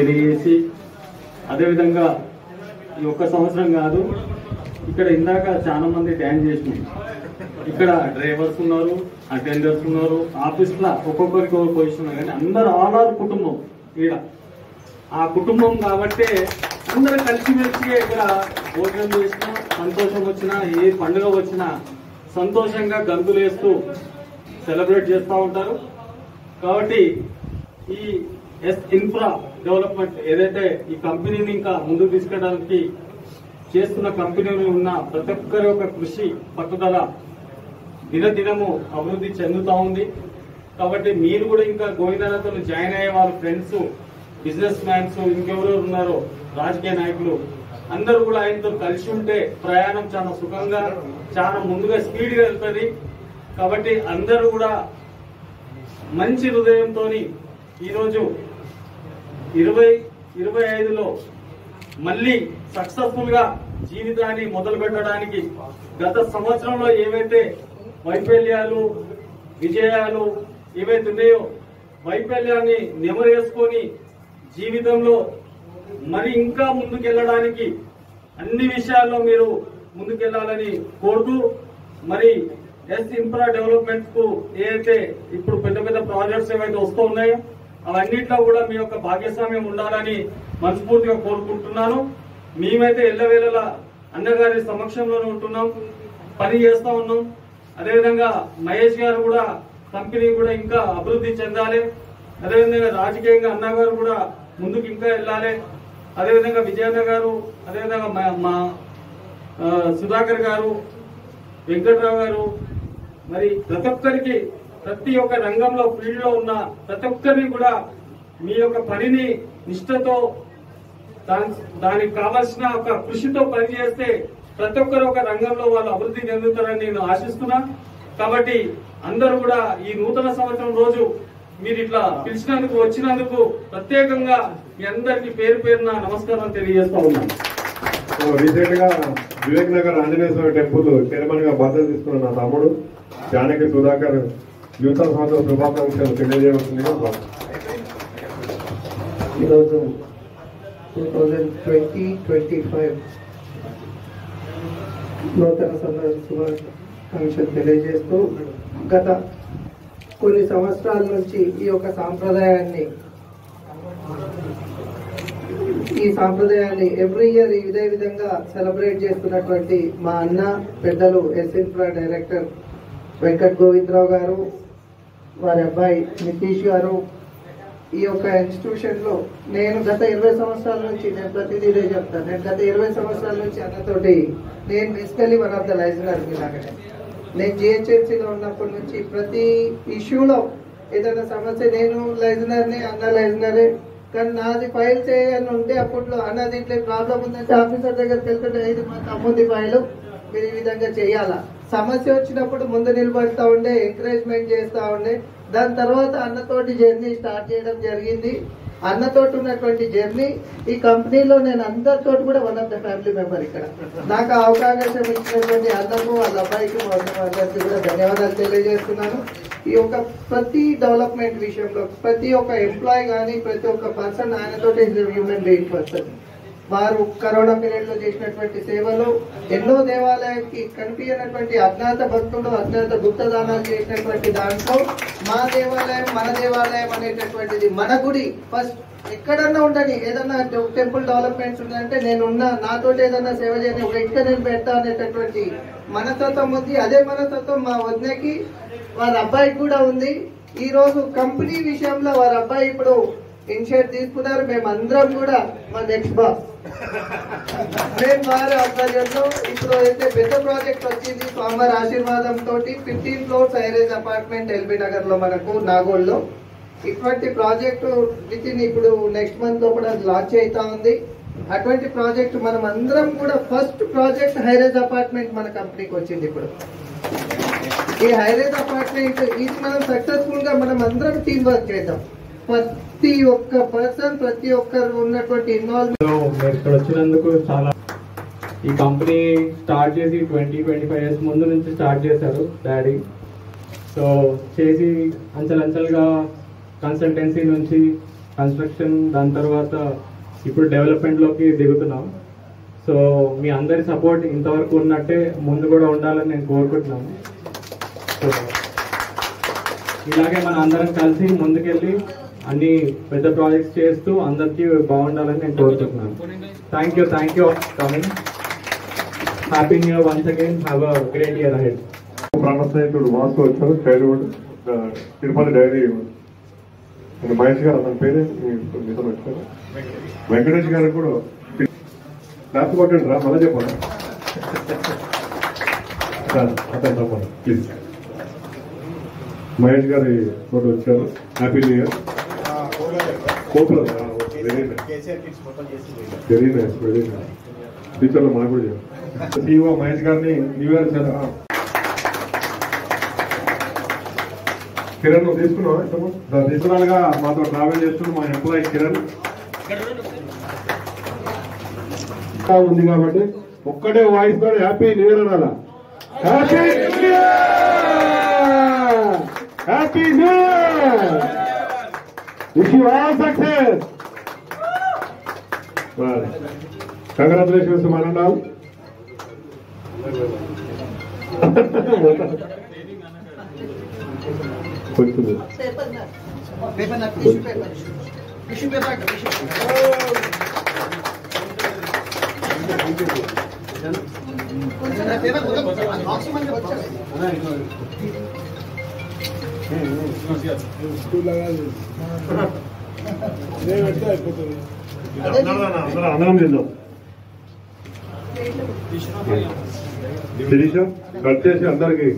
తెలియజేసి, అదేవిధంగా ఈ ఒక్క సంవత్సరం కాదు, ఇక్కడ ఇందాక చాలా మంది డ్యాన్స్ చేసినాయి. ఇక్కడ డ్రైవర్స్ ఉన్నారు, అటెండర్స్ ఉన్నారు, ఆఫీస్లో ఒక్కొక్కరికి ఒక పొజిషన్ ఉన్నారు, కానీ అందరు ఆల్ కుటుంబం ఇక్కడ. ఆ కుటుంబం కాబట్టే అందరూ కలిసిమెలిసిగా ఇక్కడ భోజనం చేసినా, సంతోషం వచ్చినా, ఏ పండుగ వచ్చినా సంతోషంగా గంతులేస్తూ సెలబ్రేట్ చేస్తూ ఉంటారు. కాబట్టి ఈ ఎస్ ఇన్ఫ్రా డెవలప్మెంట్ ఏదైతే ఈ కంపెనీని ఇంకా ముందుకు తీసుకెళ్ళడానికి చేస్తున్న కంపెనీలో ఉన్న ప్రతి ఒక్కరి యొక్క కృషి, పట్టుదల దినదినము అభివృద్ధి చెందుతా ఉంది. కాబట్టి మీరు కూడా ఇంకా గోవిందనాథ్తో జాయిన్ అయ్యే వాళ్ళ ఫ్రెండ్స్, బిజినెస్ మ్యాన్స్, ఇంకెవరెవరు ఉన్నారో రాజకీయ నాయకులు అందరూ కూడా ఆయనతో కలిసి ఉంటే ప్రయాణం చాలా సుఖంగా, చాలా ముందుగా స్పీడ్గా వెళ్తుంది. కాబట్టి అందరూ కూడా మంచి హృదయంతో ఈరోజు 2025లో మళ్ళీ సక్సెస్ఫుల్ గా జీవితాన్ని మొదలు పెట్టడానికి గత సంవత్సరంలో ఏవైతే వైఫల్యాలు, విజయాలు ఏవైతే ఉన్నాయో వైఫల్యాన్ని నెమరేసుకొని జీవితంలో మరి ఇంకా ముందుకెళ్ళడానికి అన్ని విషయాల్లో మీరు ముందుకెళ్లాలని కోరుతూ, మరి ఎస్ ఇన్ఫ్రా డెవలప్మెంట్ కు ఏదైతే ఇప్పుడు పెద్ద పెద్ద ప్రాజెక్ట్స్ ఏవైతే వస్తూ ఉన్నాయో అవన్నిట్లో కూడా మీ యొక్క భాగస్వామ్యం ఉండాలని మనస్ఫూర్తిగా కోరుకుంటున్నాను. మేమైతే ఎల్లవేళలా అన్నగారి సమక్షంలోనే ఉంటున్నాం, పని చేస్తా ఉన్నాం. అదేవిధంగా మహేష్ గారు కూడా కంపెనీ కూడా ఇంకా అభివృద్ధి చెందాలి. అదేవిధంగా రాజకీయంగా అన్నగారు కూడా ముందుకు ఇంకా వెళ్ళాలి. అదేవిధంగా విజయన్న గారు, అదేవిధంగా మా సుధాకర్ గారు, వెంకట్రావు గారు, మరి ప్రతి ఒక్కరికి ప్రతి ఒక్క రంగంలో ఫీల్డ్ లో ఉన్న ప్రతి ఒక్కరిని కూడా మీ యొక్క పనిని నిష్ఠతో దానికి కావాల్సిన ఒక కృషితో పనిచేస్తే ప్రతి ఒక్కరు ఒక రంగంలో వాళ్ళు అభివృద్ధి చెందుతారని నేను ఆశిస్తున్నా. కాబట్టి అందరూ కూడా ఈ నూతన సంవత్సరం రోజు మీరు ఇట్లా పిలిచినందుకు, వచ్చినందుకు ప్రత్యేకంగా మీ అందరికి పేరు పేరున నమస్కారం తెలియజేస్తా ఉన్నాను. రీసెంట్ గా వివేక్ నగర్ ఆంజనేయ స్వామి టెంపుల్ చైర్మన్ గా బాధ్యత తీసుకున్న నా తమ్ముడు జానకి సుధాకర్ యూత్ సంవత్సరం శుభాకాంక్షలు తెలియజేయవలసింది. ఈరోజు 2020-25 నూతన శుభాకాంక్షలు తెలియజేస్తూ, గత కొన్ని సంవత్సరాల నుంచి ఈ యొక్క సాంప్రదాయాన్ని ఎవ్రీ ఇయర్ ఇదే విధంగా సెలబ్రేట్ చేస్తున్నటువంటి మా అన్న పెద్దలు ఎస్ ఇన్ఫ్రా డైరెక్టర్ వెంకట్ గోవిందరావు గారు, వారి అబ్బాయి నితీష్ గారు, ఈ యొక్క ఇన్స్టిట్యూషన్ లో నేను గత 20 సంవత్సరాల నుంచి, నేను ప్రతిదీ ఇదే చెప్తాను, నేను గత 20 సంవత్సరాల నుంచి అన్నతోటి నేను బేసికలీ వన్ ఆఫ్ ద లైజనర్. ఇలాగనే నేను జిహెచ్ఎంసీలో ఉన్నప్పటి నుంచి ప్రతి ఇష్యూలో ఏదైనా సమస్య నేను లైజనర్ని, అన్న లైజనరే. కానీ నాది ఫైల్ చేయని ఉంటే అప్పట్లో అన్న దీంట్లో ప్రాబ్లం ఉందంటే ఆఫీసర్ దగ్గరికి వెళ్తుంటే ఇది మా తమ్ముంది ఫైలు, మీరు ఈ విధంగా చేయాలా. సమస్య వచ్చినప్పుడు ముందు నిలబడతా ఉండే, ఎంకరేజ్మెంట్ చేస్తూ ఉండే. దాని తర్వాత అన్నతోటి జర్నీ స్టార్ట్ చేయడం జరిగింది. అన్నతోటి ఉన్నటువంటి జర్నీ ఈ కంపెనీలో నేను అందరితో కూడా one of the family member. ఇక్కడ నాకు అవకాశం ఇచ్చినటువంటి అన్నకు, వాళ్ళ అబ్బాయికి, అందరికీ కూడా ధన్యవాదాలు తెలియజేస్తున్నాను. ఈ యొక్క ప్రతి డెవలప్మెంట్ విషయంలో ప్రతి ఒక్క ఎంప్లాయీ కానీ ప్రతి ఒక్క పర్సన్ ఆయనతోటి హ్యూమన్ బీయింగ్ పర్సన్. వారు కరోనా పీరియడ్ లో చేసినటువంటి సేవలు, ఎన్నో దేవాలయానికి కనిపించినటువంటి అజ్ఞాత భక్తులు, అజ్ఞాత గుప్తదానాలు చేసినటువంటి దాంట్లో మా దేవాలయం, మన దేవాలయం అనేటటువంటిది, మన గుడి ఫస్ట్ ఎక్కడన్నా ఉండని. ఏదన్నా టెంపుల్ డెవలప్మెంట్స్ ఉందంటే నేనున్నా, నాతోటి ఏదన్నా సేవ చేయని, ఒక ఇంటికి నేను పెడతా అనేటటువంటి మనస్తత్వం ఉంది. అదే మనస్తత్వం మా వదినకి, వారి అబ్బాయికి కూడా ఉంది. ఈ రోజు కంపెనీ విషయంలో వారి అబ్బాయి ఇప్పుడు ఇనిషియేట్ తీసుకున్నారు. మేమందరం కూడా మా నెక్స్ట్ బాస్ మేము వారి ఆధ్వర్యంలో ఇప్పుడు అయితే పెద్ద ప్రాజెక్ట్ వచ్చింది. స్వామివారి ఆశీర్వాదంతో 15 ఫ్లోర్స్ హైరేజ్ అపార్ట్మెంట్ ఎల్బీ నగర్ లో మనకు నాగోల్లో ఇటువంటి ప్రాజెక్టు వితిన్ ఇప్పుడు నెక్స్ట్ మంత్ లో కూడా లాంచ్ అవుతా ఉంది. అటువంటి ప్రాజెక్ట్ మనం అందరం కూడా ఫస్ట్ ప్రాజెక్ట్ హైరేజ్ అపార్ట్మెంట్ మన కంపెనీకి వచ్చింది. ఇప్పుడు ఈ హైరేజ్ అపార్ట్మెంట్ ఇది మనం సక్సెస్ఫుల్ గా మనం అందరం టీం వర్క్ చేద్దాం. ప్రతి ఒక్క పర్సన్, ప్రతి ఒక్కరు ఉన్నటువంటి ఇన్వాల్వ్మెంట్. ఇక్కడ వచ్చినందుకు చాలా, ఈ కంపెనీ స్టార్ట్ చేసి 20-25 ఇయర్స్ ముందు నుంచి స్టార్ట్ చేశారు డాడీ. సో చేసి అంచెలంచెలుగా కన్సల్టెన్సీ నుంచి కన్స్ట్రక్షన్, దాని తర్వాత ఇప్పుడు డెవలప్మెంట్లోకి దిగుతున్నాం. సో మీ అందరి సపోర్ట్ ఇంతవరకు ఉన్నట్టే ముందు కూడా ఉండాలని నేను కోరుకుంటున్నాను. సో ఇలాగే మన అందరం కలిసి ముందుకెళ్ళి అన్ని పెద్ద ప్రాజెక్ట్స్ చేస్తూ అందరికీ బాగుండాలని నేను కోరుకుంటున్నాను. Thank you for coming. Happy new year once again. Have a great year ahead. ప్రాణ స్నేహితుడు వాసు వచ్చారు, చైల్డ్హుడ్ తిరుపతి డైరీ మహేష్ గారు, అతని పేరే మీతో వచ్చారు. వెంకటేష్ గారు కూడా క్లాస్ కొట్టండి రా, మళ్ళీ చెప్పండి. అతను చెప్పండి ప్లీజ్. మహేష్ గారి తోటి వచ్చారు. Happy new year. Very nice, very nice, very nice. టీచర్లు మనకు కూడా చెప్పారు. CEO మహేష్ గారిని న్యూ ఇయర్ కిరణ్ నువ్వు తీసుకున్నావా? తీసుకున్నాగా మాతో ట్రావెల్ చేస్తున్నాడు మా ఎంప్లాయీ కిరణ్ ఉంది కాబట్టి ఒక్కటే వాయిస్ తో హ్యాపీ న్యూ ఇయర్ అనాలా? Happy new year, happy new year, wish you all success. Congratulations మనండాల్. కొంచెం అందరం చేద్దాం. శిరీష కట్ చేసి అందరికి